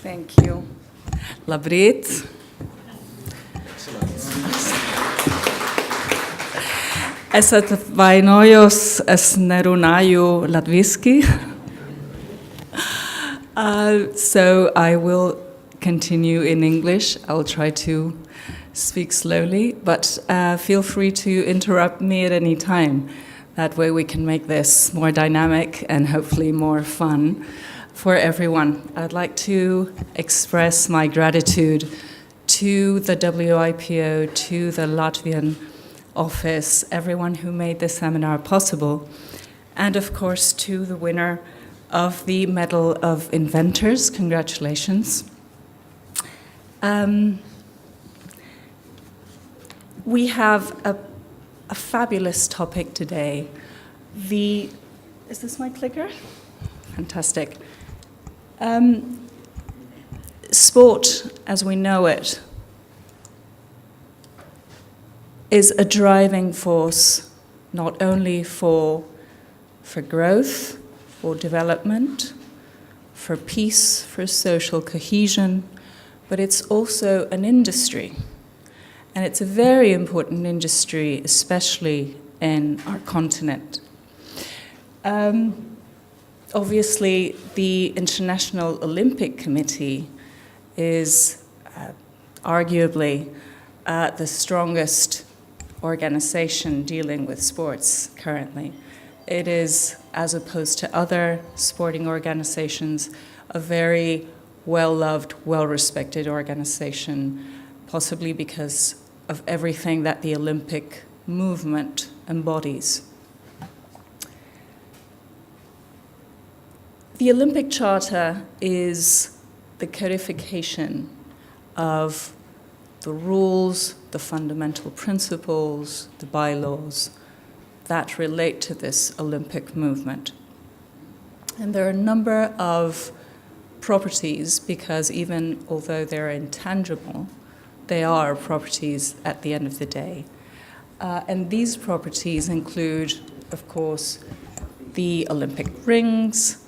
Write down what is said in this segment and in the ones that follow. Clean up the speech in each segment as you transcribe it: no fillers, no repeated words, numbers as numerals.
Thank you. Labrīt. Es atvainojos, es nerunāju latviski. So I will continue in English. I'll try to speak slowly, but feel free to interrupt me at any time. That way we can make this more dynamic and hopefully more fun for everyone. I'd like to express my gratitude to the WIPO, to the Latvian office, everyone who made this seminar possible, and of course to the winner of the Medal of Inventors. Congratulations. We have a fabulous topic today. Is this my clicker? Fantastic. Sport, as we know it, is a driving force not only for growth, for development, for peace, for social cohesion, but it's also an industry. And it's a very important industry, especially in our continent. Obviously, the International Olympic Committee is arguably the strongest organization dealing with sports currently. It is, as opposed to other sporting organizations, a very well-loved, well-respected organization, possibly because of everything that the Olympic movement embodies. The Olympic Charter is the codification of the rules, the fundamental principles, the bylaws that relate to this Olympic movement. And there are a number of properties, because even although they're intangible, they are properties at the end of the day. And these properties include, of course, the Olympic rings,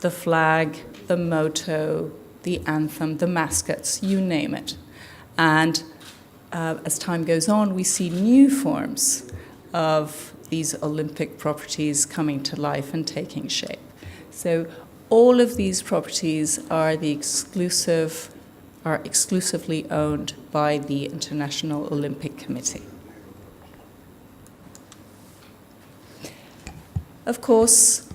the flag, the motto, the anthem, the mascots, you name it. And as time goes on, we see new forms of these Olympic properties coming to life and taking shape. So all of these properties are exclusively owned by the International Olympic Committee. Of course,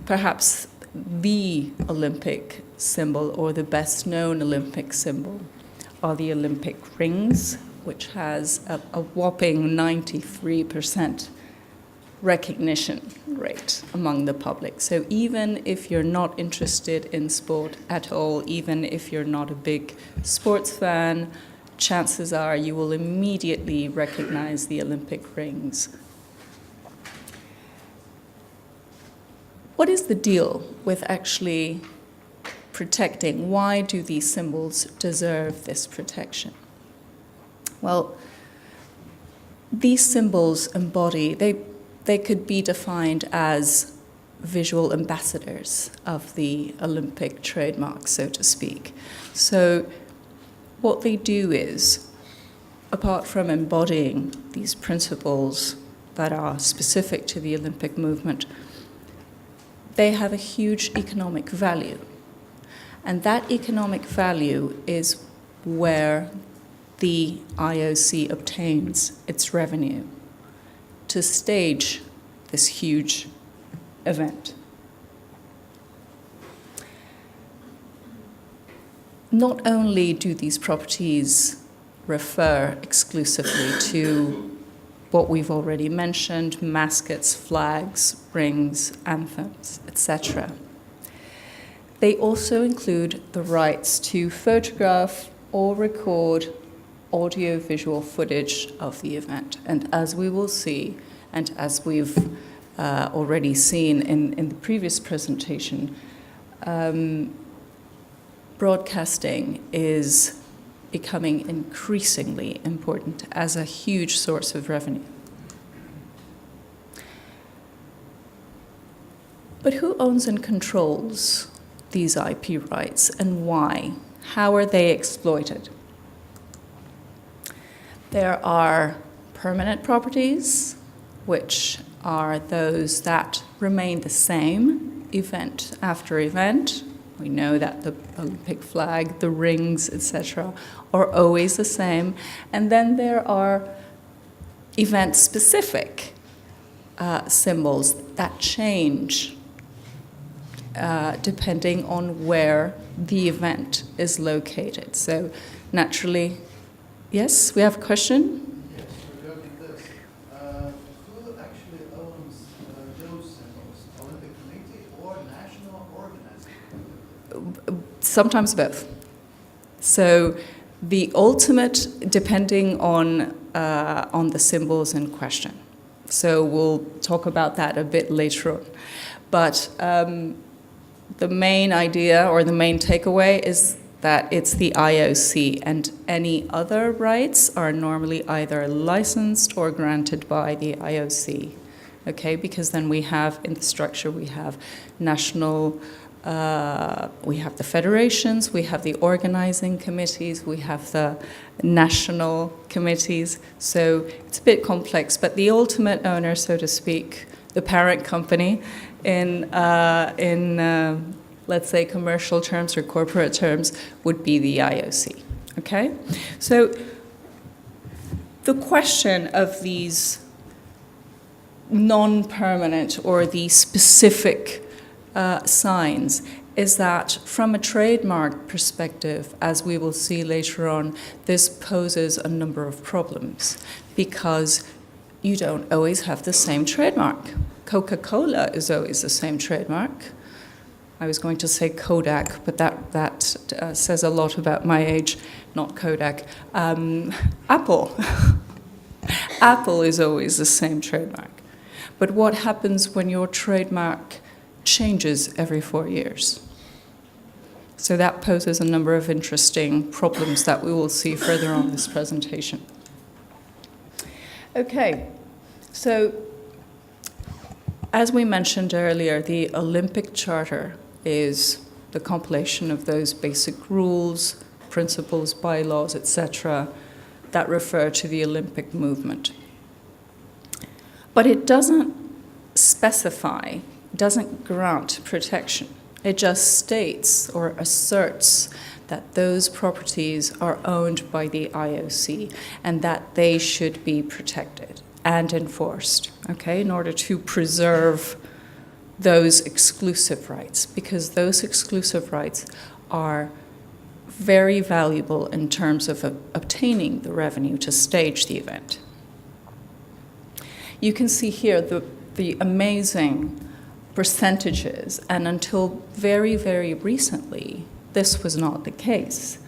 perhaps the Olympic symbol, or the best known Olympic symbol, are the Olympic rings, which has a whopping 93% recognition rate among the public. So even if you're not interested in sport at all, even if you're not a big sports fan, chances are you will immediately recognize the Olympic rings. What is the deal with actually protecting? Why do these symbols deserve this protection? Well, these symbols embody, they could be defined as visual ambassadors of the Olympic trademark, so to speak. So what they do is, apart from embodying these principles that are specific to the Olympic movement, they have a huge economic value. And that economic value is where the IOC obtains its revenue to stage this huge event. Not only do these properties refer exclusively to what we've already mentioned, mascots, flags, rings, anthems, etc. They also include the rights to photograph or record audio-visual footage of the event. And as we will see, and as we've already seen in the previous presentation, broadcasting is becoming increasingly important as a huge source of revenue. But who owns and controls these IP rights and why? How are they exploited? There are permanent properties, which are those that remain the same event after event. We know that the Olympic flag, the rings, etc., are always the same. And then there are event-specific symbols that change depending on where the event is located. So naturally, yes, we have a question? Yes, regarding this. Who actually owns those symbols? Olympic Committee or national organizing? Sometimes both. So the ultimate, depending on the symbols in question. So we'll talk about that a bit later on. But the main idea or the main takeaway is that it's the IOC, and any other rights are normally either licensed or granted by the IOC. Okay, because then we have in the structure, we have national, we have the federations, we have the organizing committees, we have the national committees. So it's a bit complex, but the ultimate owner, so to speak, the parent company in let's say commercial terms or corporate terms, would be the IOC. Okay? So the question of these non-permanent or the specific signs is that from a trademark perspective, as we will see later on, this poses a number of problems because you don't always have the same trademark. Coca-Cola is always the same trademark. I was going to say Kodak, but that says a lot about my age, not Kodak. Apple. Apple is always the same trademark. But what happens when your trademark changes every 4 years? So that poses a number of interesting problems that we will see further on this presentation. Okay, so as we mentioned earlier, the Olympic Charter is the compilation of those basic rules, principles, bylaws, etc., that refer to the Olympic movement. But it doesn't specify, doesn't grant protection. It just states or asserts that those properties are owned by the IOC and that they should be protected and enforced, okay, in order to preserve those exclusive rights, because those exclusive rights are very valuable in terms of obtaining the revenue to stage the event. You can see here the amazing percentages, and until very, very recently, this was not the case.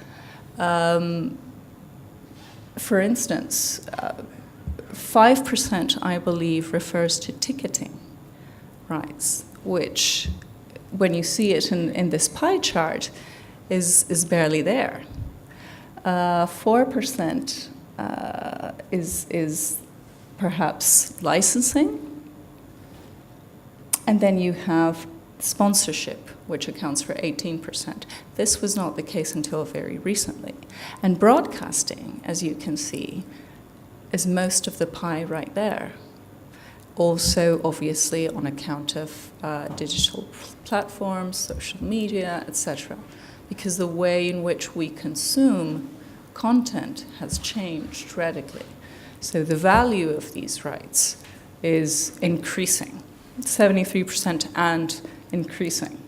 For instance, 5%, I believe, refers to ticketing rights, which, when you see it in this pie chart, is barely there. 4% is perhaps licensing, and then you have sponsorship, which accounts for 18%. This was not the case until very recently. And broadcasting, as you can see, is most of the pie right there. Also, obviously, on account of digital platforms, social media, etc., because the way in which we consume content has changed radically. So the value of these rights is increasing, 73% and increasing.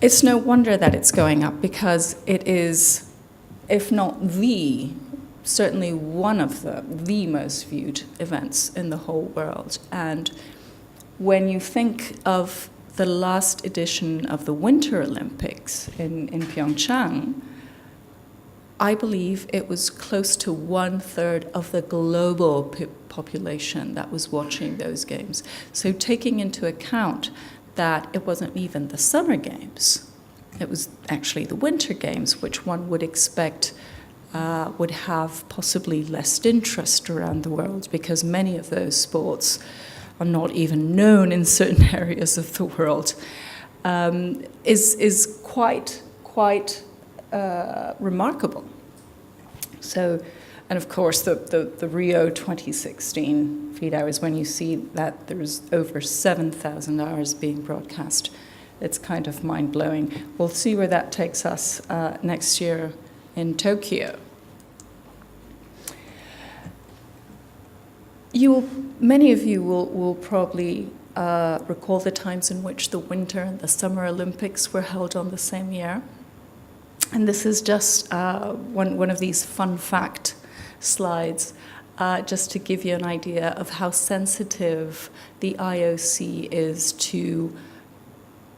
It's no wonder that it's going up, because it is, if not certainly one of the most viewed events in the whole world. And when you think of the last edition of the Winter Olympics in Pyeongchang, I believe it was close to 1/3 of the global population that was watching those games. So taking into account that it wasn't even the Summer Games, it was actually the Winter Games, which one would expect would have possibly less interest around the world, because many of those sports are not even known in certain areas of the world. is quite remarkable. So, and of course, the Rio 2016 feed hours, when you see that there's over 7,000 hours being broadcast, it's kind of mind-blowing. We'll see where that takes us next year in Tokyo. Many of you will probably recall the times in which the Winter and the Summer Olympics were held on the same year. And this is just one of these fun fact slides, just to give you an idea of how sensitive the IOC is to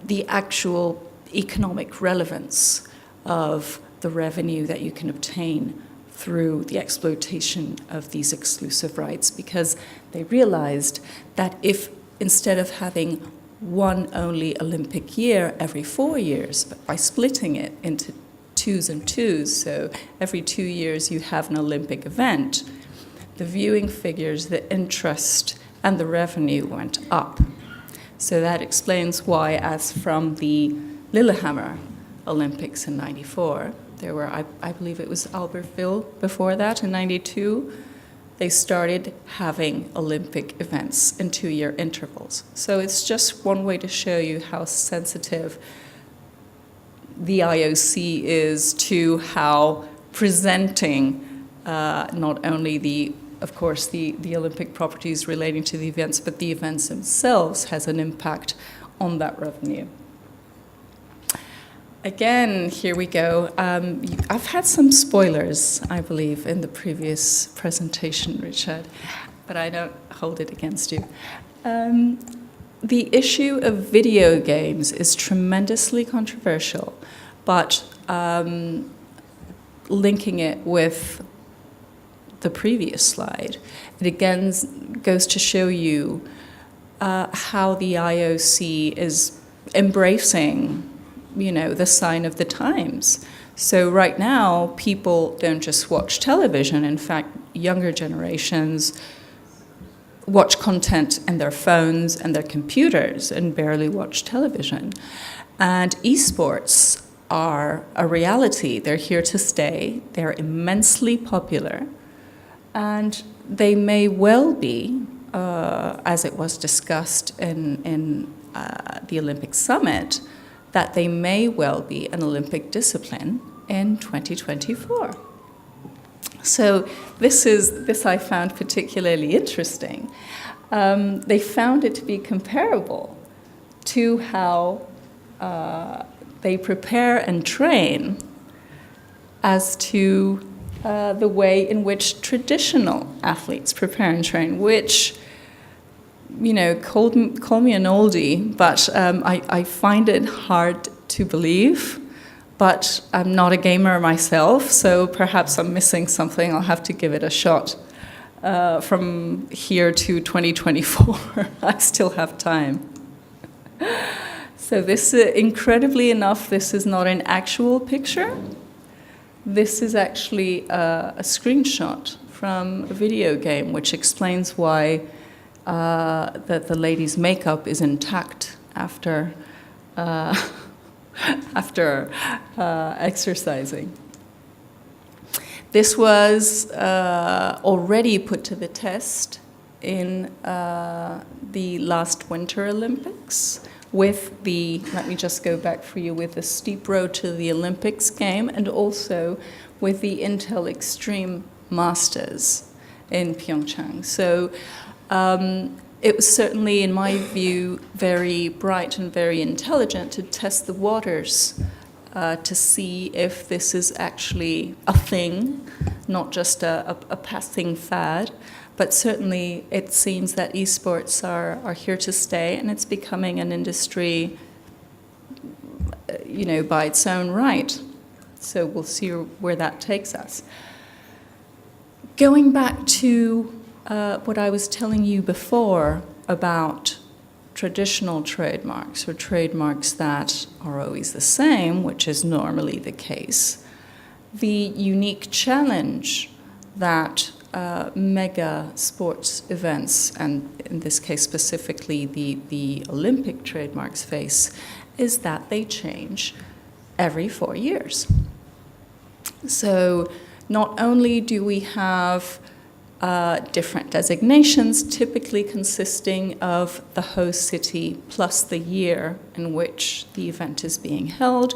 the actual economic relevance of the revenue that you can obtain through the exploitation of these exclusive rights, because they realized that if instead of having one only Olympic year every 4 years, but by splitting it into twos and twos, so every 2 years you have an Olympic event, the viewing figures, the interest, and the revenue went up. So that explains why, as from the Lillehammer Olympics in '94, there were, I believe it was Albertville before that in '92, they started having Olympic events in 2-year intervals. So it's just one way to show you how sensitive the IOC is to how presenting not only of course, the Olympic properties relating to the events, but the events themselves has an impact on that revenue. Again, here we go. I've had some spoilers, I believe, in the previous presentation, Richard, but I don't hold it against you. The issue of video games is tremendously controversial, but linking it with the previous slide, it again goes to show you how the IOC is embracing, the sign of the times. So right now, people don't just watch television. In fact, younger generations watch content in their phones and their computers and barely watch television. And esports are a reality. They're here to stay. They're immensely popular. And they may well be, as it was discussed in the Olympic Summit, that they may well be an Olympic discipline in 2024. So this I found particularly interesting. They found it to be comparable to how they prepare and train as to the way in which traditional athletes prepare and train, which, call me an oldie, but I find it hard to believe. But I'm not a gamer myself, so perhaps I'm missing something. I'll have to give it a shot from here to 2024. I still have time. So this, incredibly enough, this is not an actual picture. This is actually a screenshot from a video game, which explains why that the lady's makeup is intact after exercising. This was already put to the test in the last Winter Olympics with let me just go back for you, with the steep road to the Olympics game, and also with the Intel Extreme Masters in Pyeongchang. So it was certainly, in my view, very bright and very intelligent to test the waters to see if this is actually a thing, not just a passing fad. But certainly it seems that esports are here to stay, and it's becoming an industry, by its own right. So we'll see where that takes us. Going back to what I was telling you before about traditional trademarks, or trademarks that are always the same, which is normally the case, the unique challenge that mega sports events, and in this case specifically the Olympic trademarks, face is that they change every 4 years. So not only do we have different designations, typically consisting of the host city plus the year in which the event is being held,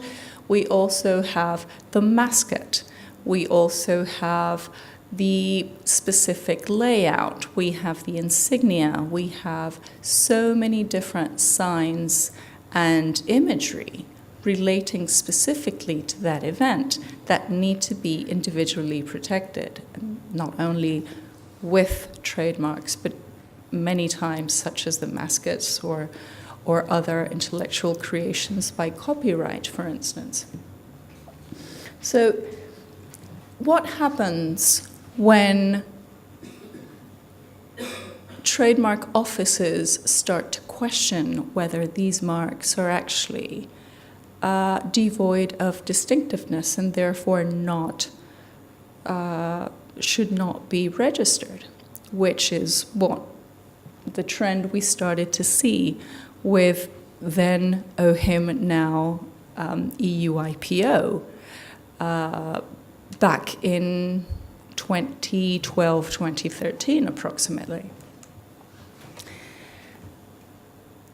we also have the mascot. We also have the specific layout. We have the insignia. We have so many different signs and imagery relating specifically to that event that need to be individually protected, not only with trademarks, but many times such as the mascots or other intellectual creations by copyright, for instance. So what happens when trademark offices start to question whether these marks are actually devoid of distinctiveness and therefore should not be registered, which is what the trend we started to see with then OHIM, now EU IPO, back in 2012, 2013 approximately.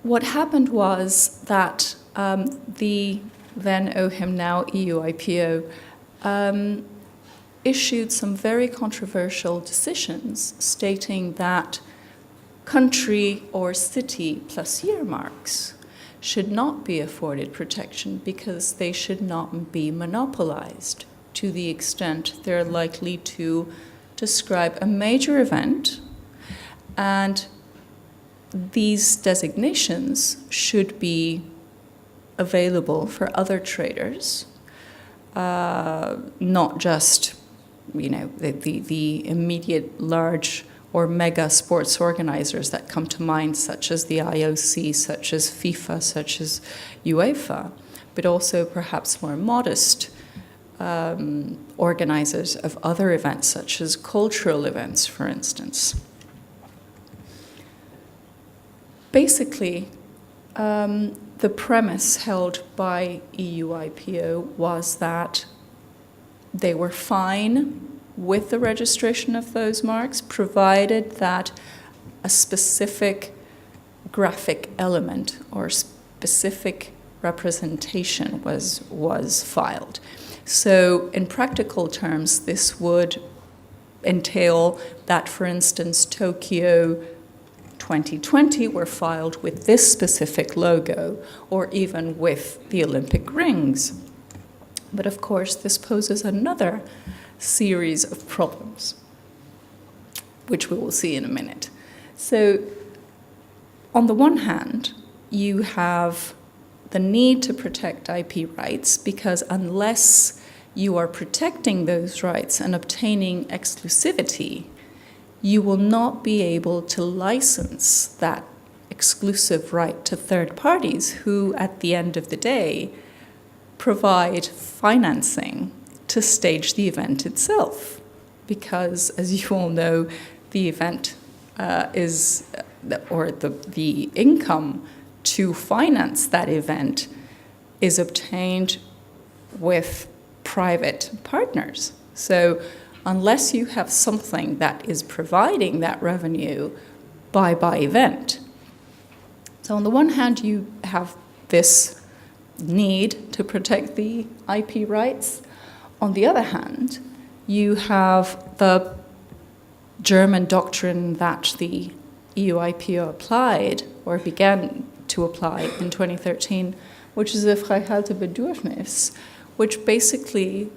What happened was that the then OHIM, now EU IPO, issued some very controversial decisions stating that country or city plus year marks should not be afforded protection because they should not be monopolized to the extent they're likely to describe a major event, and these designations should be available for other traders, not just the immediate large or mega sports organizers that come to mind, such as the IOC, such as FIFA, such as UEFA, but also perhaps more modest organizers of other events, such as cultural events, for instance. Basically, the premise held by EU IPO was that they were fine with the registration of those marks, provided that a specific graphic element or specific representation was filed. So in practical terms, this would entail that, for instance, Tokyo 2020 were filed with this specific logo, or even with the Olympic rings. But of course, this poses another series of problems, which we will see in a minute. So, on the one hand, you have the need to protect IP rights, because unless you are protecting those rights and obtaining exclusivity, you will not be able to license that exclusive right to third parties who, at the end of the day, provide financing to stage the event itself. Because, as you all know, the event the income to finance that event is obtained with private partners. So unless you have something that is providing that revenue by event. So on the one hand, you have this need to protect the IP rights. On the other hand, you have the German doctrine that the EU IPO applied, or began to apply in 2013, which is the Freihaltebedürfnis, which basically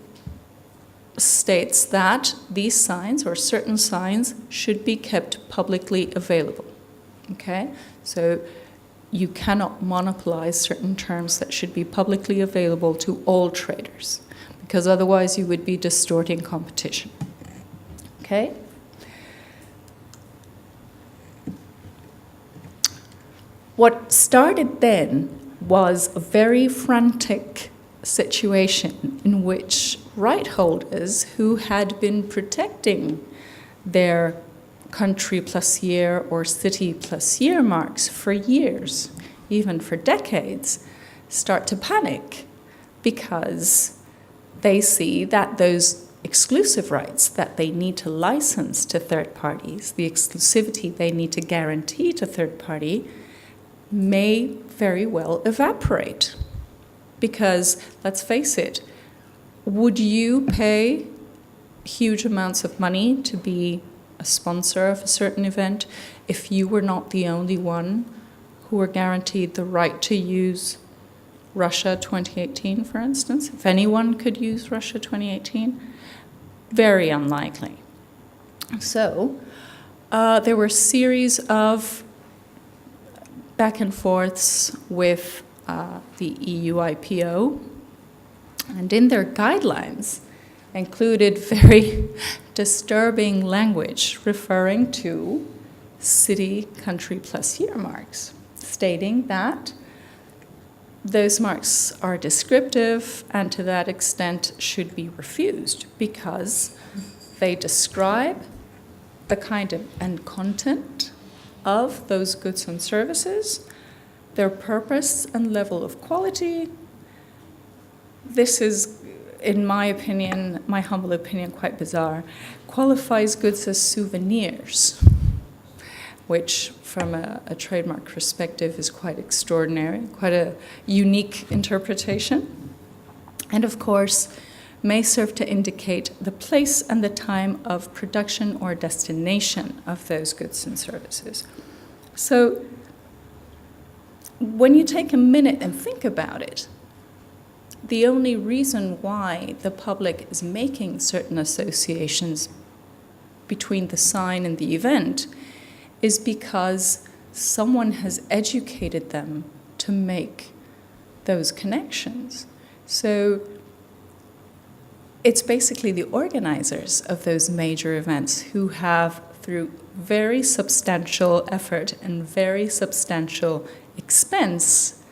states that these signs or certain signs should be kept publicly available. Okay? So you cannot monopolize certain terms that should be publicly available to all traders, because otherwise you would be distorting competition. Okay? What started then was a very frantic situation in which right holders who had been protecting their country plus year or city plus year marks for years, even for decades, start to panic because they see that those exclusive rights that they need to license to third parties, the exclusivity they need to guarantee to third party, may very well evaporate. Because, let's face it, would you pay huge amounts of money to be a sponsor of a certain event if you were not the only one who were guaranteed the right to use Russia 2018, for instance? If anyone could use Russia 2018? Very unlikely. So there were a series of back and forths with the EU IPO, and in their guidelines included very disturbing language referring to city, country plus year marks, stating that those marks are descriptive and to that extent should be refused because they describe the kind of and content of those goods and services, their purpose and level of quality. This is, in my opinion, my humble opinion, quite bizarre, qualifies goods as souvenirs, which from a trademark perspective is quite extraordinary, quite a unique interpretation. And of course, may serve to indicate the place and the time of production or destination of those goods and services. So when you take a minute and think about it, the only reason why the public is making certain associations between the sign and the event is because someone has educated them to make those connections. So it's basically the organizers of those major events who have, through very substantial effort and very substantial expense,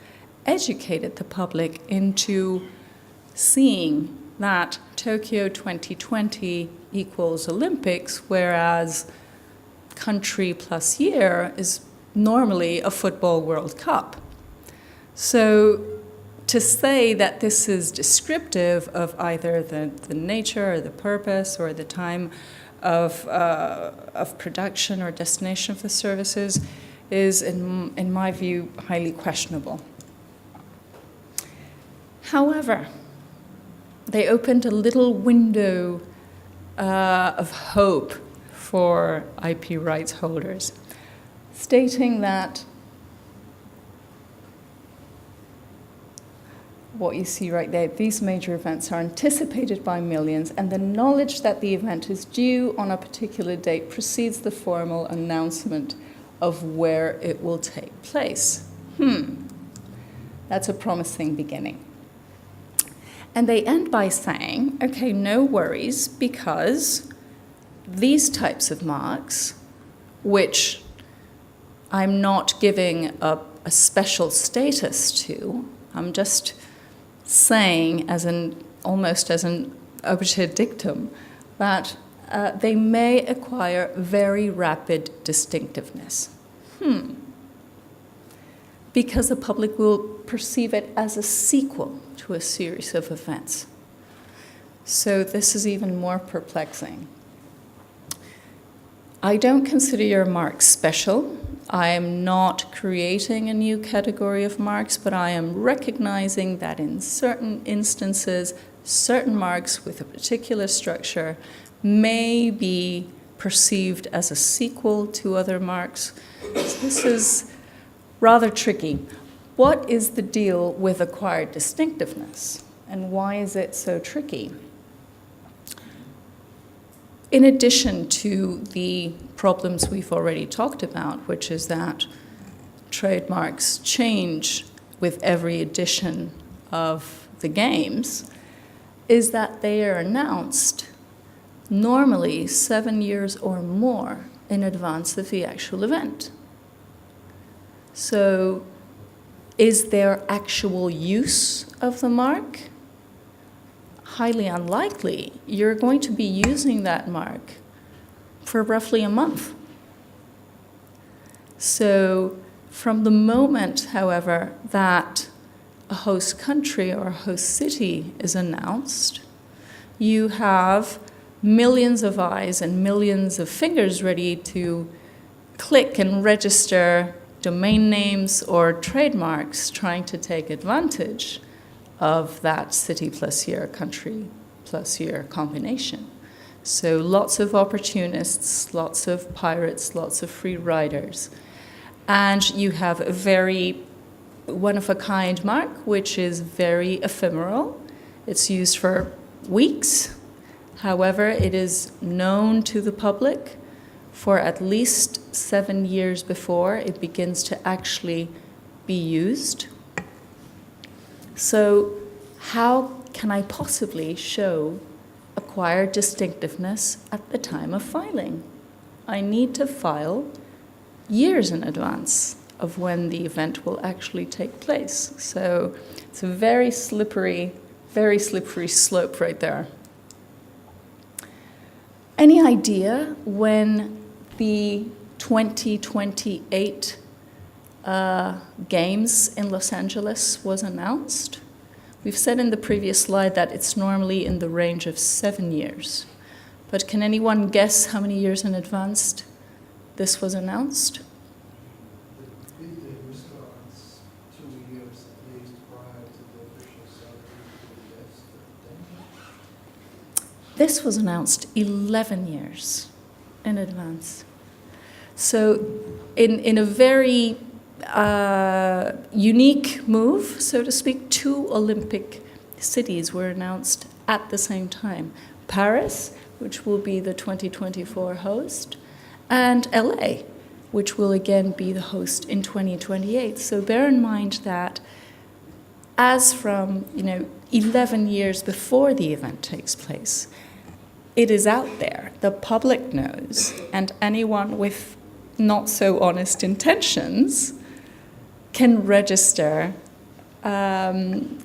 educated the public into seeing that Tokyo 2020 equals Olympics, whereas country plus year is normally a football World Cup. So to say that this is descriptive of either the nature or the purpose or the time of production or destination of the services is, in my view, highly questionable. However, they opened a little window of hope for IP rights holders, stating that what you see right there, these major events are anticipated by millions, and the knowledge that the event is due on a particular date precedes the formal announcement of where it will take place. That's a promising beginning. And they end by saying, okay, no worries, because these types of marks, which I'm not giving a special status to, I'm just saying almost as an obiter dictum, that they may acquire very rapid distinctiveness. Because the public will perceive it as a sequel to a series of events. So this is even more perplexing. I don't consider your marks special. I am not creating a new category of marks, but I am recognizing that in certain instances, certain marks with a particular structure may be perceived as a sequel to other marks. So this is rather tricky. What is the deal with acquired distinctiveness, and why is it so tricky? In addition to the problems we've already talked about, which is that trademarks change with every edition of the games, is that they are announced normally 7 years or more in advance of the actual event. So is there actual use of the mark? Highly unlikely. You're going to be using that mark for roughly a month. So from the moment, however, that a host country or a host city is announced, you have millions of eyes and millions of fingers ready to click and register domain names or trademarks trying to take advantage of that city plus year, country plus year combination. So lots of opportunists, lots of pirates, lots of free riders. And you have a very one-of-a-kind mark, which is very ephemeral. It's used for weeks. However, it is known to the public for at least 7 years before it begins to actually be used. So how can I possibly show acquired distinctiveness at the time of filing? I need to file years in advance of when the event will actually take place. So it's a very slippery slope right there. Any idea when the 2028 Games in Los Angeles was announced? We've said in the previous slide that it's normally in the range of 7 years. But can anyone guess how many years in advance this was announced? The bid day restarts 2 years at least prior to the official celebration. This was announced 11 years in advance. So in a very unique move, so to speak, 2 Olympic cities were announced at the same time. Paris, which will be the 2024 host, and LA, which will again be the host in 2028. So bear in mind that as from 11 years before the event takes place, it is out there, the public knows, and anyone with not so honest intentions can register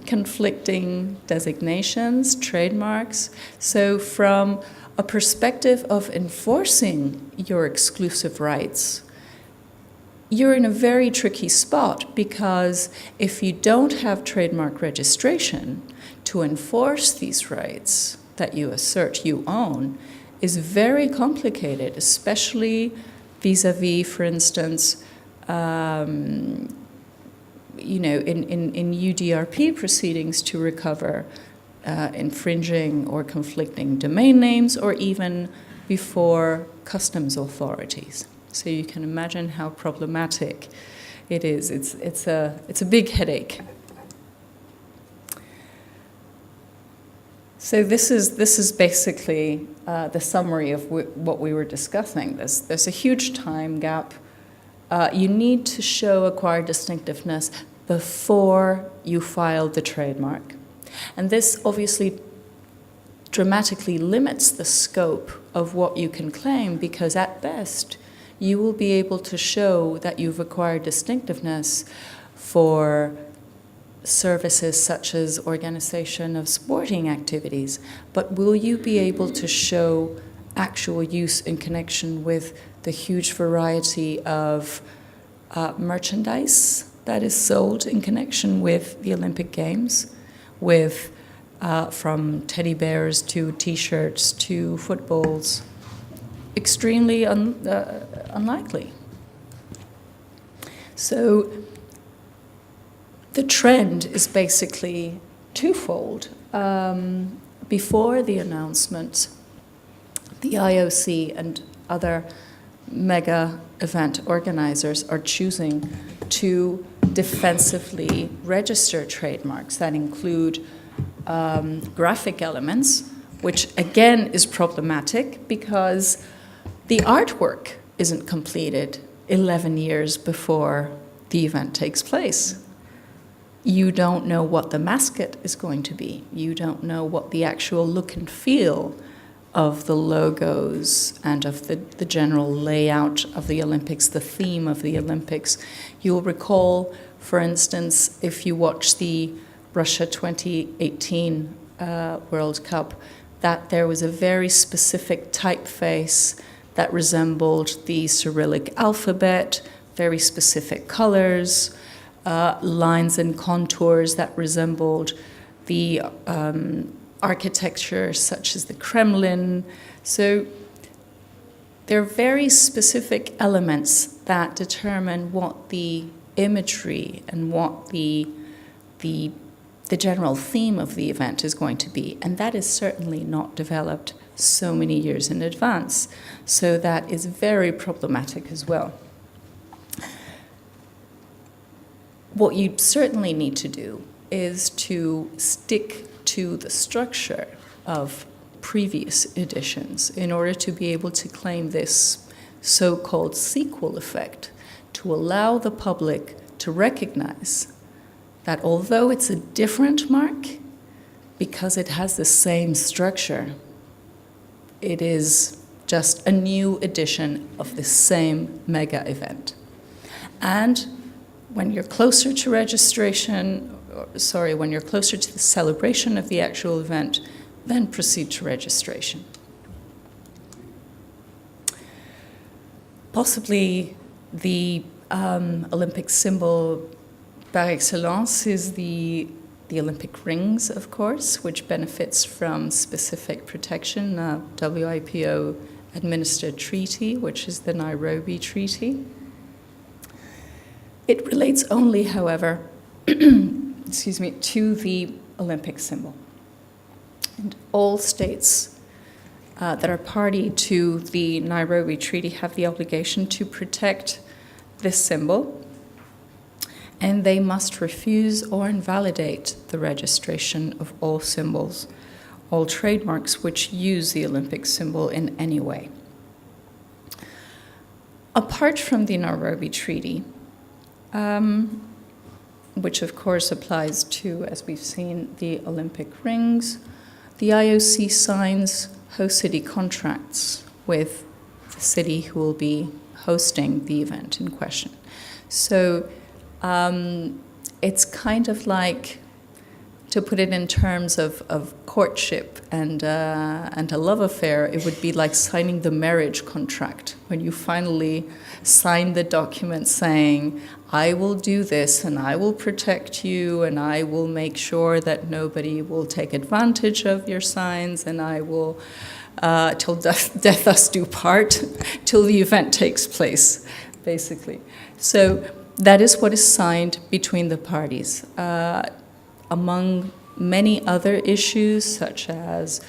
conflicting designations, trademarks. So from a perspective of enforcing your exclusive rights, you're in a very tricky spot, because if you don't have trademark registration to enforce these rights that you assert you own, is very complicated, especially vis-a-vis, for instance, in UDRP proceedings to recover infringing or conflicting domain names, or even before customs authorities. So you can imagine how problematic it is. It's a big headache. So this is basically the summary of what we were discussing. There's a huge time gap. You need to show acquired distinctiveness before you file the trademark. And this obviously dramatically limits the scope of what you can claim, because at best, you will be able to show that you've acquired distinctiveness for services such as organization of sporting activities, but will you be able to show actual use in connection with the huge variety of merchandise that is sold in connection with the Olympic Games, with from teddy bears to T-shirts to footballs? Extremely unlikely. So the trend is basically twofold. Before the announcement, the IOC and other mega event organizers are choosing to defensively register trademarks that include graphic elements, which again is problematic because the artwork isn't completed 11 years before the event takes place. You don't know what the mascot is going to be. You don't know what the actual look and feel of the logos and of the general layout of the Olympics, the theme of the Olympics. You'll recall, for instance, if you watch the Russia 2018 World Cup, that there was a very specific typeface that resembled the Cyrillic alphabet, very specific colors. lines and contours that resembled the architecture such as the Kremlin. So there are very specific elements that determine what the imagery and what the general theme of the event is going to be. And that is certainly not developed so many years in advance. So that is very problematic as well. What you certainly need to do is to stick to the structure of previous editions in order to be able to claim this so-called sequel effect, to allow the public to recognize that although it's a different mark, because it has the same structure, it is just a new edition of the same mega event. And when you're closer to when you're closer to the celebration of the actual event, then proceed to registration. Possibly the Olympic symbol par excellence is the Olympic rings, of course, which benefits from specific protection, WIPO administered treaty, which is the Nairobi Treaty. It relates only, however, to the Olympic symbol. And all states that are party to the Nairobi Treaty have the obligation to protect this symbol, and they must refuse or invalidate the registration of all symbols, all trademarks which use the Olympic symbol in any way. Apart from the Nairobi Treaty, which of course applies to, as we've seen, the Olympic rings, the IOC signs host city contracts with the city who will be hosting the event in question. So it's kind of like, to put it in terms of courtship and a love affair, it would be like signing the marriage contract, when you finally sign the document saying, I will do this and I will protect you and I will make sure that nobody will take advantage of your signs, and I will, till death us do part, till the event takes place, basically. So that is what is signed between the parties. Among many other issues, such as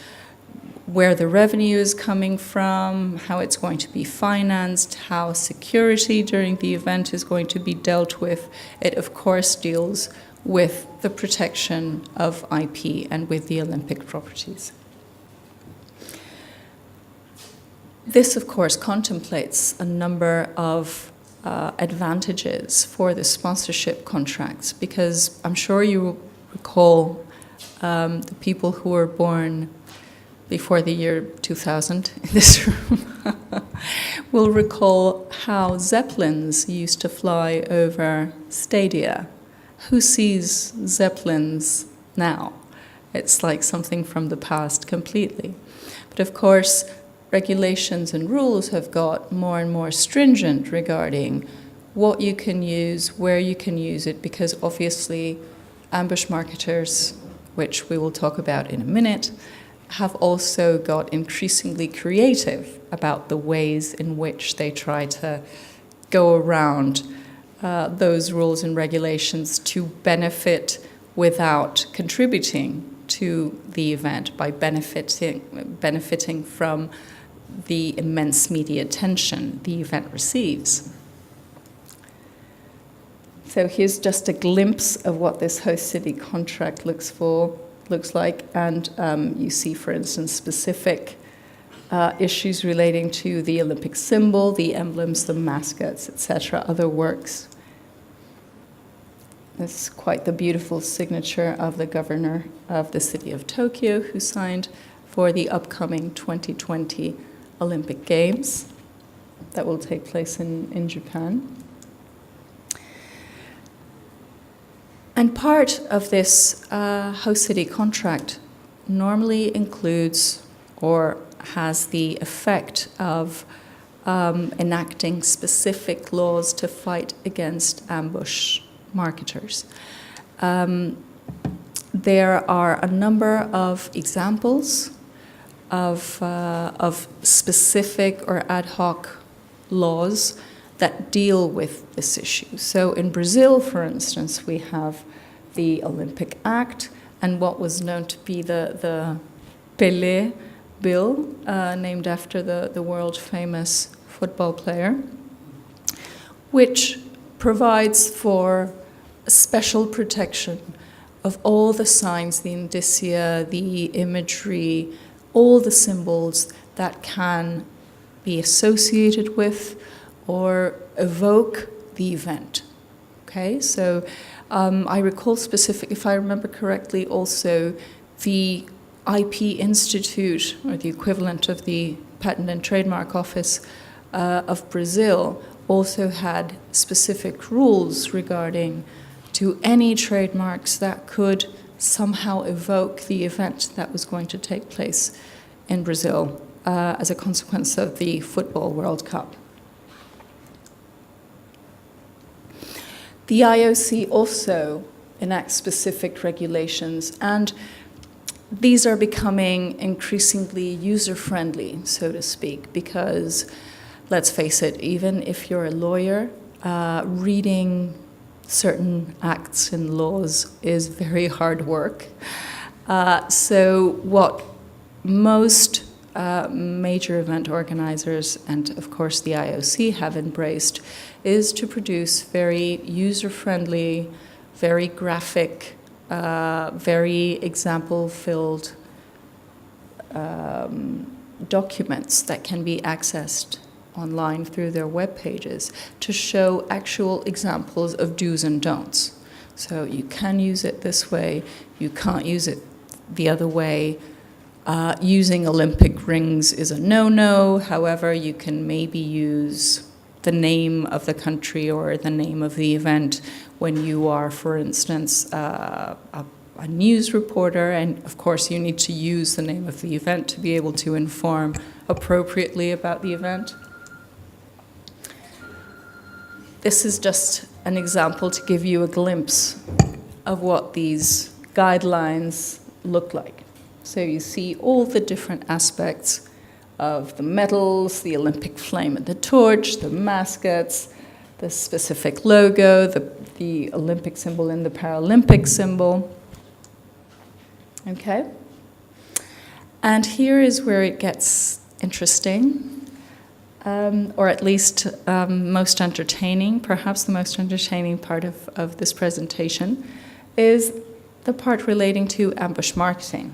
where the revenue is coming from, how it's going to be financed, how security during the event is going to be dealt with, it of course deals with the protection of IP and with the Olympic properties. This, of course, contemplates a number of advantages for the sponsorship contracts, because I'm sure you recall the people who were born before the year 2000 in this room will recall how Zeppelins used to fly over stadia. Who sees Zeppelins now? It's like something from the past completely. But of course, regulations and rules have got more and more stringent regarding what you can use, where you can use it, because obviously ambush marketers, which we will talk about in a minute, have also got increasingly creative about the ways in which they try to go around those rules and regulations to benefit without contributing to the event, by benefiting from the immense media attention the event receives. So here's just a glimpse of what this host city contract looks like, and you see, for instance, specific issues relating to the Olympic symbol, the emblems, the mascots, etc., other works. This is quite the beautiful signature of the governor of the city of Tokyo, who signed for the upcoming 2020 Olympic Games that will take place in Japan. And part of this host city contract normally includes or has the effect of enacting specific laws to fight against ambush marketers. There are a number of examples of specific or ad hoc laws that deal with this issue. So in Brazil, for instance, we have the Olympic Act and what was known to be the Pelé Bill, named after the world-famous football player, which provides for special protection of all the signs, the indicia, the imagery, all the symbols that can be associated with or evoke the event. Okay, so I recall if I remember correctly, also the IP Institute, or the equivalent of the Patent and Trademark Office of Brazil, also had specific rules regarding to any trademarks that could somehow evoke the event that was going to take place in Brazil as a consequence of the Football World Cup. The IOC also enacts specific regulations, and these are becoming increasingly user-friendly, so to speak, because, let's face it, even if you're a lawyer, reading certain acts and laws is very hard work. So what most major event organizers and, of course, the IOC have embraced is to produce very user-friendly, very graphic, very example-filled documents that can be accessed online through their web pages to show actual examples of do's and don'ts. So you can use it this way, you can't use it the other way. Using Olympic rings is a no-no. However, you can maybe use the name of the country or the name of the event when you are, for instance, a news reporter, and of course you need to use the name of the event to be able to inform appropriately about the event. This is just an example to give you a glimpse of what these guidelines look like. So you see all the different aspects of the medals, the Olympic flame and the torch, the mascots, the specific logo, the Olympic symbol and the Paralympic symbol. Okay? And here is where it gets interesting. Or at least most entertaining, perhaps the most entertaining part of this presentation, is the part relating to ambush marketing,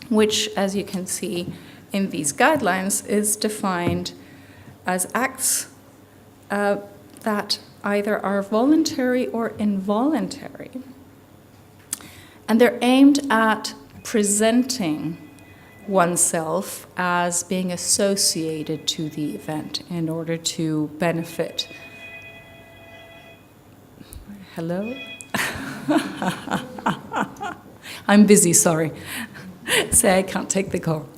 which, as you can see in these guidelines, is defined as acts that either are voluntary or involuntary. And they're aimed at presenting oneself as being associated to the event in order to benefit. Hello? I'm busy, sorry. Say I can't take the call.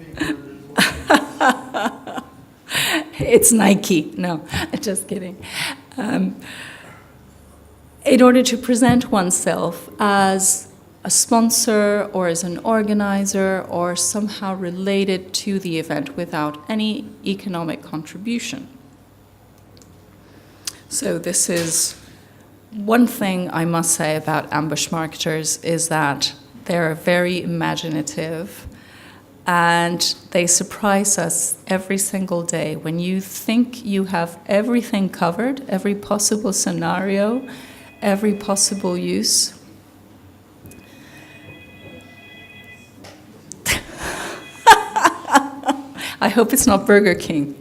It's Nike. No, just kidding. In order to present oneself as a sponsor or as an organizer or somehow related to the event without any economic contribution. So this is one thing I must say about ambush marketers is that they're very imaginative and they surprise us every single day. When you think you have everything covered, every possible scenario, every possible use, I hope it's not Burger King.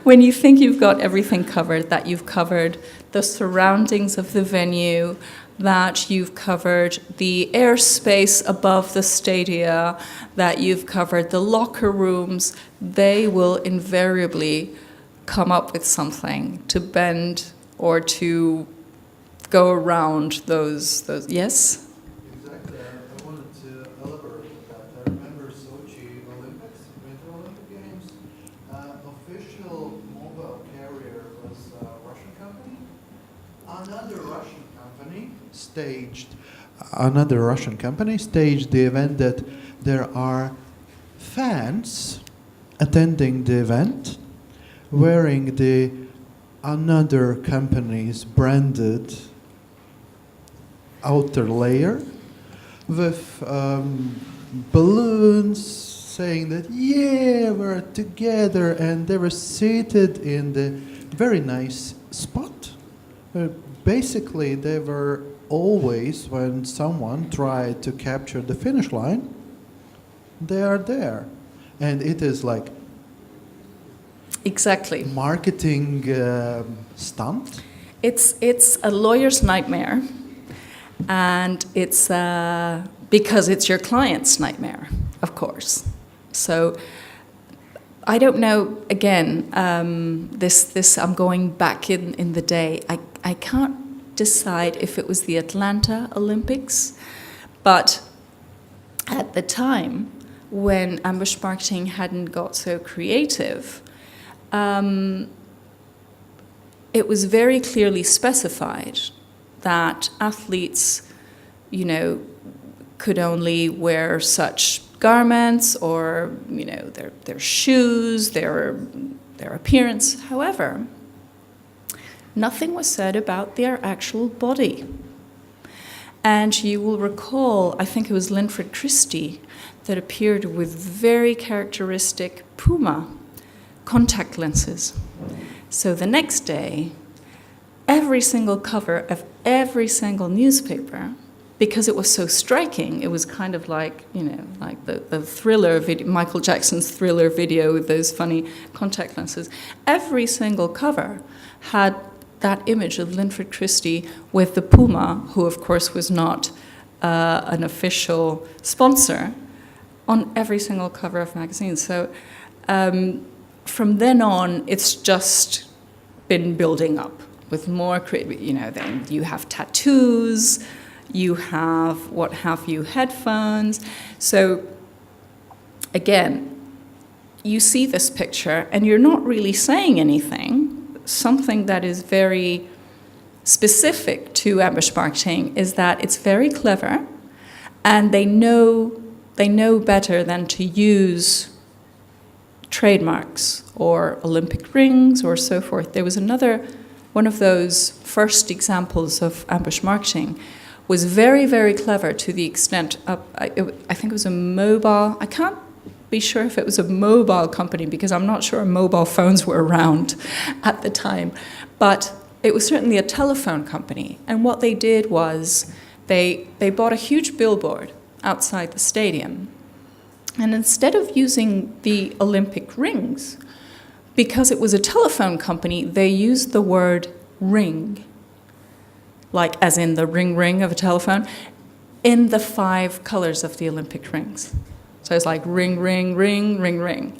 When you think you've got everything covered, that you've covered the surroundings of the venue, that you've covered the airspace above the stadia, that you've covered the locker rooms, they will invariably come up with something to bend or to go around those. Yes? Exactly. I wanted to elaborate on that. I remember Sochi Olympics, Winter Olympic Games. Official mobile carrier was another Russian company staged the event that there are fans attending the event wearing the another company's branded outer layer with balloons saying that, yeah, we're together, and they were seated in the very nice spot. Basically, they were always, when someone tried to capture the finish line, they are there. And it is like Exactly. marketing stunt. It's a lawyer's nightmare, and it's because it's your client's nightmare, of course. So I don't know. Again, this I'm going back in the day. I can't decide if it was the Atlanta Olympics, but at the time when ambush marketing hadn't got so creative, it was very clearly specified that athletes, could only wear such garments, or their shoes, their appearance. However, nothing was said about their actual body. And you will recall, I think it was Linford Christie that appeared with very characteristic Puma contact lenses. So the next day, every single cover of every single newspaper, because it was so striking, it was kind of like, like the Thriller video, Michael Jackson's Thriller video with those funny contact lenses. Every single cover had that image of Linford Christie with the Puma, who of course was not an official sponsor, on every single cover of magazines. So from then on, it's just been building up with more, then you have tattoos, you have headphones. So again, you see this picture and you're not really saying anything. Something that is very specific to ambush marketing is that it's very clever, and they know better than to use trademarks or Olympic rings or so forth. There was another one of those first examples of ambush marketing was very, very clever to the extent of, I think it was a mobile, I can't be sure if it was a mobile company because I'm not sure mobile phones were around at the time, but it was certainly a telephone company. And what they did was they bought a huge billboard outside the stadium, and instead of using the Olympic rings, because it was a telephone company, they used the word ring, like as in the ring of a telephone, in the 5 colors of the Olympic rings. So it's like ring, ring, ring, ring, ring.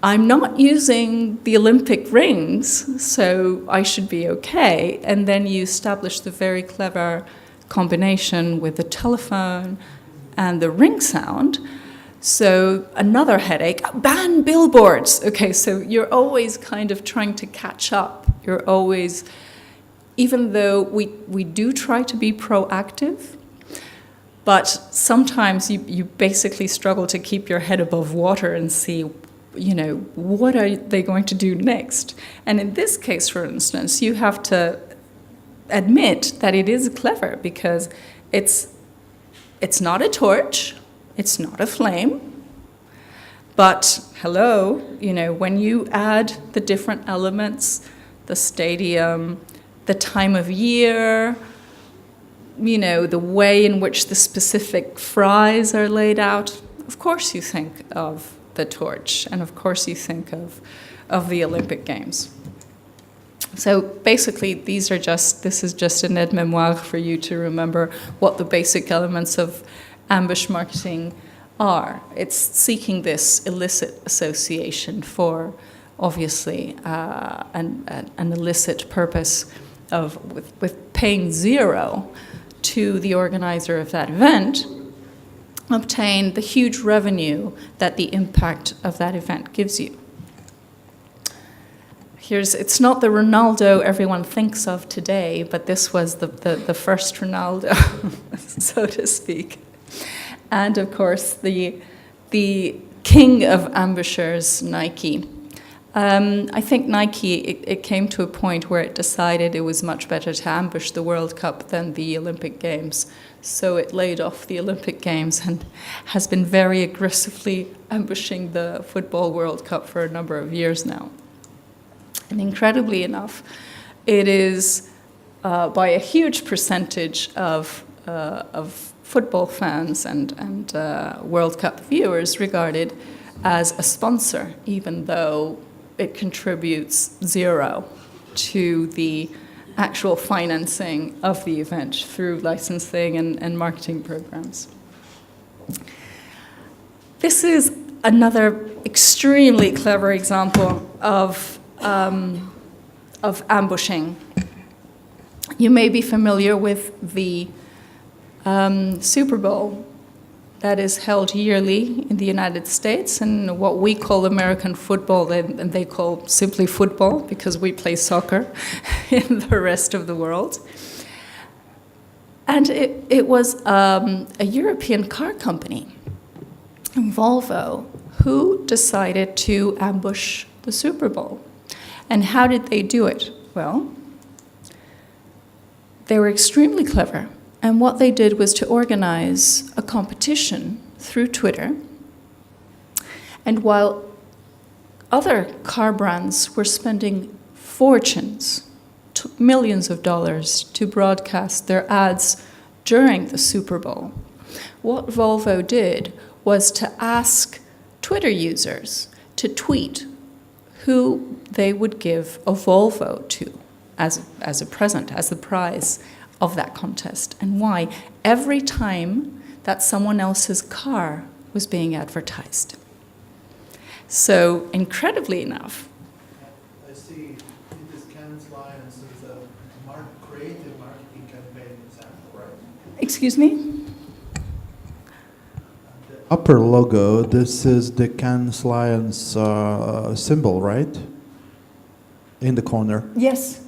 I'm not using the Olympic rings, so I should be okay. And then you establish the very clever combination with the telephone and the ring sound. So another headache, ban billboards. Okay, so you're always kind of trying to catch up. You're always, even though we do try to be proactive, but sometimes you basically struggle to keep your head above water and see, what are they going to do next? And in this case, for instance, you have to admit that it is clever because it's not a torch, it's not a flame, but hello, when you add the different elements, the stadium, the time of year, the way in which the specific fries are laid out, of course you think of the torch, and of course you think of the Olympic Games. So basically, this is just an aide-mémoire for you to remember what the basic elements of ambush marketing are. It's seeking this illicit association for, obviously, an illicit purpose with paying zero to the organizer of that event, obtain the huge revenue that the impact of that event gives you. it's not the Ronaldo everyone thinks of today, but this was the first Ronaldo, so to speak. And of course, the king of ambushers, Nike. I think Nike, it came to a point where it decided it was much better to ambush the World Cup than the Olympic Games. So it laid off the Olympic Games and has been very aggressively ambushing the Football World Cup for a number of years now. And incredibly enough, it is by a huge percentage of football fans and World Cup viewers regarded as a sponsor, even though it contributes zero to the actual financing of the event through licensing and marketing programs. This is another extremely clever example of ambushing. You may be familiar with the Super Bowl that is held yearly in the United States, and what we call American football, and they call simply football because we play soccer in the rest of the world. And it was a European car company, Volvo, who decided to ambush the Super Bowl. And how did they do it? Well, they were extremely clever. And what they did was to organize a competition through Twitter. And while other car brands were spending fortunes, millions of dollars, to broadcast their ads during the Super Bowl, what Volvo did was to ask Twitter users to tweet who they would give a Volvo to as a present, as the prize of that contest, and why every time that someone else's car was being advertised. So, incredibly enough, I see it is Cannes Lions as a creative marketing campaign example, right? Excuse me? The upper logo, this is the Cannes Lions symbol, right? In the corner. Yes.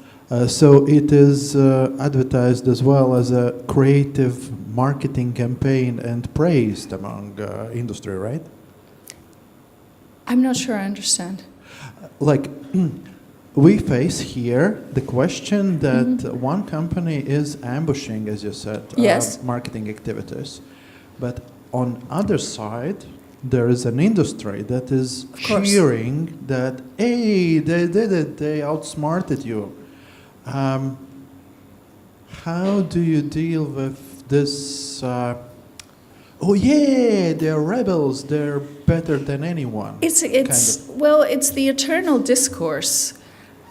So it is advertised as well as a creative marketing campaign and praised among industry, right? I'm not sure I understand. Like, we face here the question that one company is ambushing, as you said, Yes. marketing activities. But on other side, there is an industry that is cheering that, hey, they did it, they outsmarted you. How do you deal with this? Oh yeah, they're rebels. They're better than anyone. It's the eternal discourse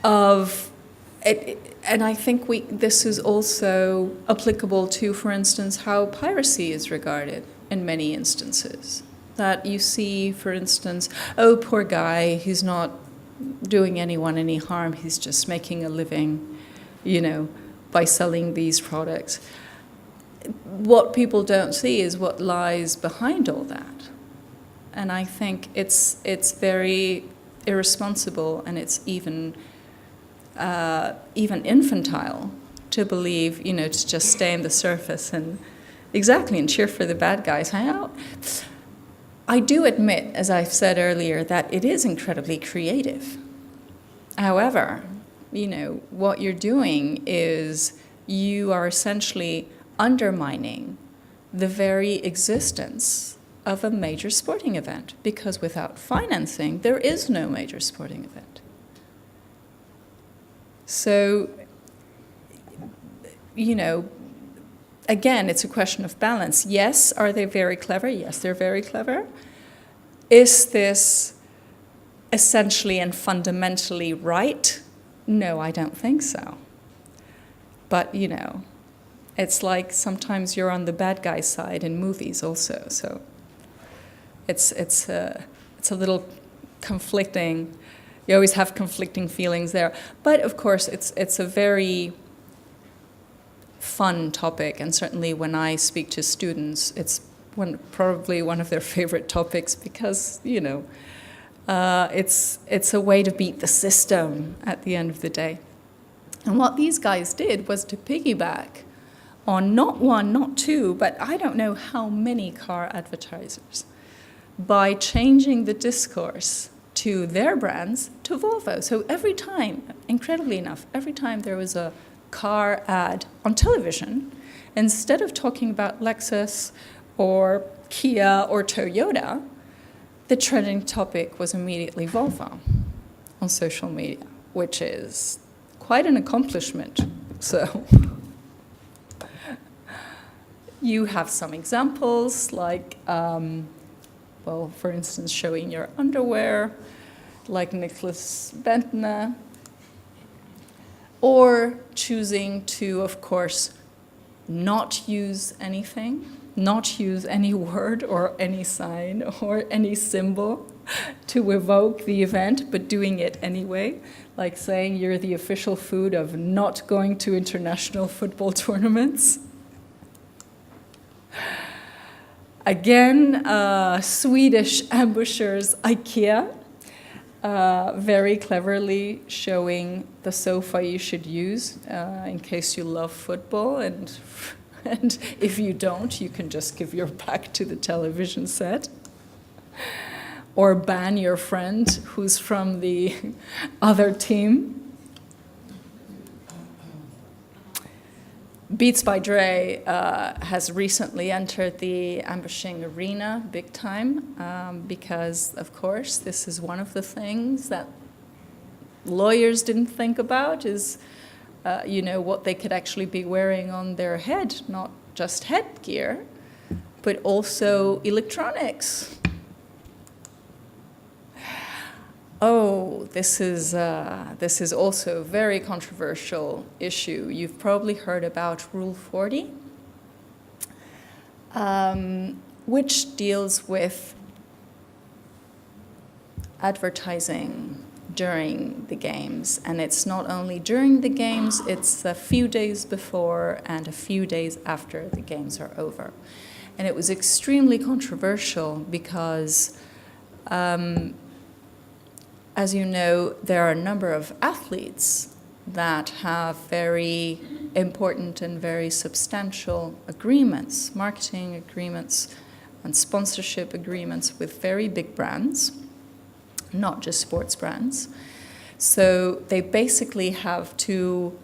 of it, and I think this is also applicable to, for instance, how piracy is regarded in many instances. That you see, for instance, oh, poor guy, he's not doing anyone any harm. He's just making a living, by selling these products. What people don't see is what lies behind all that. And I think it's very irresponsible, and it's even infantile to believe, to just stay on the surface and cheer for the bad guys. I do admit, as I've said earlier, that it is incredibly creative. However, what you're doing is you are essentially undermining the very existence of a major sporting event, because without financing, there is no major sporting event. So, again, it's a question of balance. Yes, are they very clever? Yes, they're very clever. Is this essentially and fundamentally right? No, I don't think so. But, it's like sometimes you're on the bad guy side in movies also. So it's a little conflicting. You always have conflicting feelings there. But, of course, it's a very fun topic, and certainly when I speak to students, it's probably one of their favorite topics, because It's a way to beat the system at the end of the day. And what these guys did was to piggyback on not one, not two, but I don't know how many car advertisers by changing the discourse to their brands to Volvo. So every time, incredibly enough, every time there was a car ad on television, instead of talking about Lexus or Kia or Toyota, the trending topic was immediately Volvo on social media, which is quite an accomplishment. So you have some examples like, well, for instance, showing your underwear, like Nicholas Bentner, or choosing to, of course, not use anything, not use any word or any sign or any symbol to evoke the event, but doing it anyway, like saying you're the official food of not going to international football tournaments. Again, Swedish ambushers IKEA, very cleverly showing the sofa you should use in case you love football, and if you don't, you can just give your back to the television set. Or ban your friend who's from the other team. Beats by Dre has recently entered the ambushing arena big time because, of course, this is one of the things that lawyers didn't think about is, what they could actually be wearing on their head, not just headgear, but also electronics. Oh, this is also a very controversial issue. You've probably heard about Rule 40, which deals with advertising during the games. And it's not only during the games, it's a few days before and a few days after the games are over. And it was extremely controversial because as you know, there are a number of athletes that have very important and very substantial agreements, marketing agreements and sponsorship agreements with very big brands, not just sports brands. So they basically have to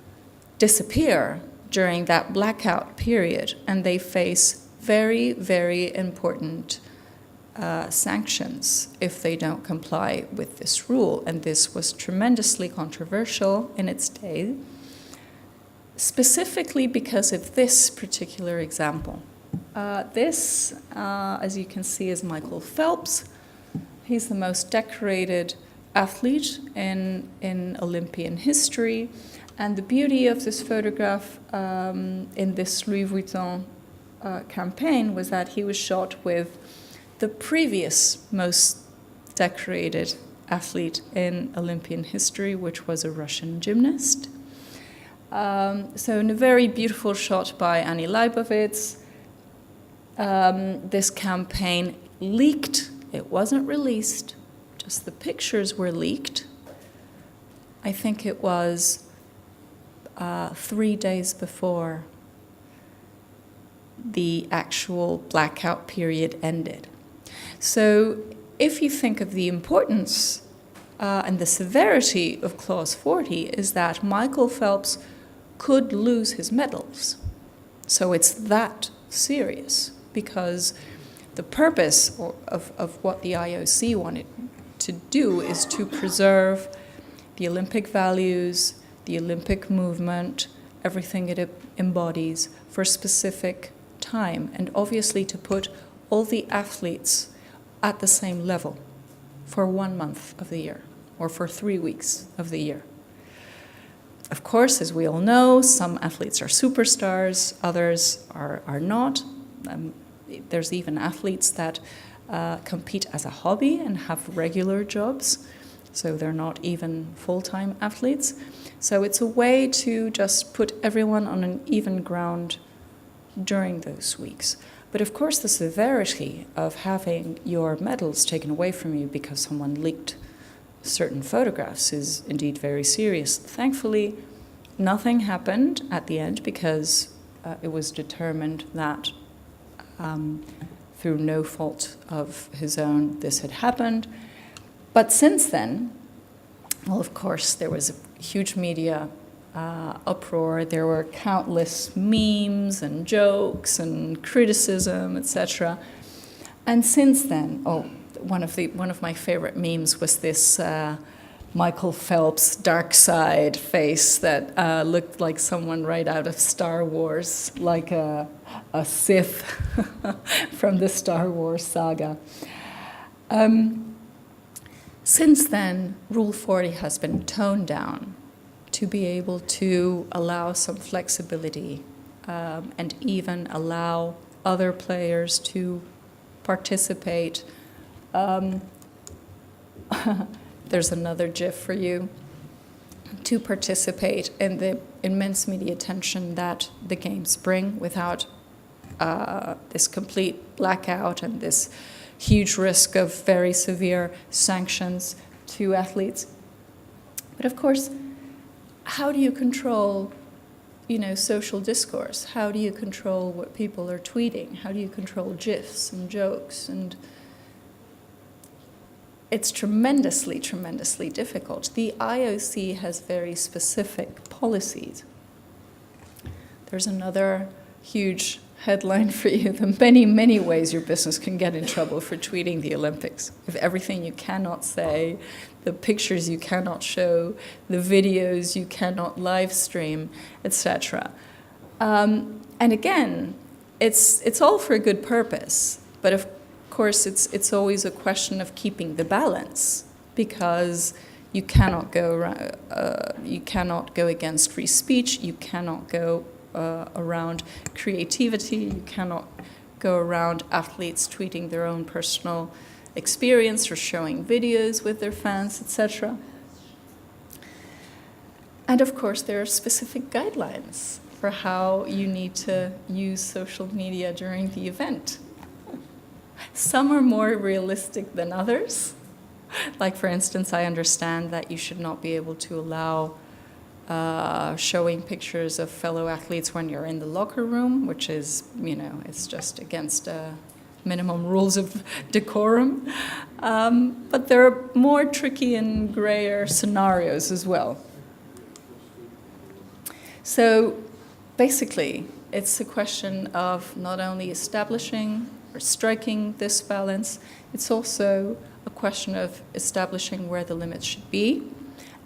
disappear during that blackout period, and they face very, very important sanctions if they don't comply with this rule. And this was tremendously controversial in its day, specifically because of this particular example. This, as you can see, is Michael Phelps. He's the most decorated athlete in Olympian history. And the beauty of this photograph in this Louis Vuitton campaign was that he was shot with the previous most decorated athlete in Olympian history, which was a Russian gymnast. So in a very beautiful shot by Annie Leibovitz, this campaign leaked. It wasn't released, just the pictures were leaked. I think it was 3 days before the actual blackout period ended. So if you think of the importance and the severity of Clause 40 is that Michael Phelps could lose his medals. So it's that serious because the purpose of what the IOC wanted to do is to preserve the Olympic values, the Olympic movement, everything it embodies for a specific time, and obviously to put all the athletes at the same level for 1 month of the year or for 3 weeks of the year. Of course, as we all know, some athletes are superstars, others are not. There's even athletes that compete as a hobby and have regular jobs, so they're not even full-time athletes. So it's a way to just put everyone on an even ground during those weeks. But of course, the severity of having your medals taken away from you because someone leaked certain photographs is indeed very serious. Thankfully, nothing happened at the end because it was determined that through no fault of his own this had happened. But since then, well, of course, there was a huge media uproar. There were countless memes and jokes and criticism, etc. And since then, one of my favorite memes was this Michael Phelps dark side face that looked like someone right out of Star Wars, like a Sith from the Star Wars saga. Since then, Rule 40 has been toned down to be able to allow some flexibility and even allow other players to participate. There's another GIF for you. To participate in the immense media attention that the games bring without this complete blackout and this huge risk of very severe sanctions to athletes. But of course, how do you control, social discourse? How do you control what people are tweeting? How do you control GIFs and jokes? And it's tremendously, tremendously difficult. The IOC has very specific policies. There's another huge headline for you: the many, many ways your business can get in trouble for tweeting the Olympics. If everything you cannot say, the pictures you cannot show, the videos you cannot live stream, etc. And again, it's all for a good purpose, but of course it's always a question of keeping the balance, because you cannot go against free speech, you cannot go around creativity, you cannot go around athletes tweeting their own personal experience or showing videos with their fans, etc. And of course, there are specific guidelines for how you need to use social media during the event. Some are more realistic than others. Like, for instance, I understand that you should not be able to allow showing pictures of fellow athletes when you're in the locker room, which is, it's just against minimum rules of decorum. But there are more tricky and grayer scenarios as well. So basically, it's a question of not only establishing or striking this balance, it's also a question of establishing where the limits should be,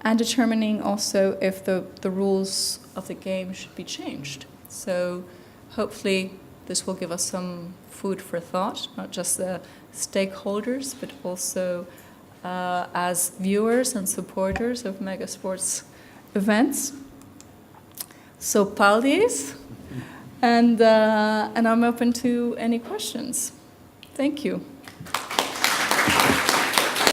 and determining also if the rules of the game should be changed. So hopefully this will give us some food for thought, not just the stakeholders, but also as viewers and supporters of mega sports events. So paldies, and I'm open to any questions. Thank you.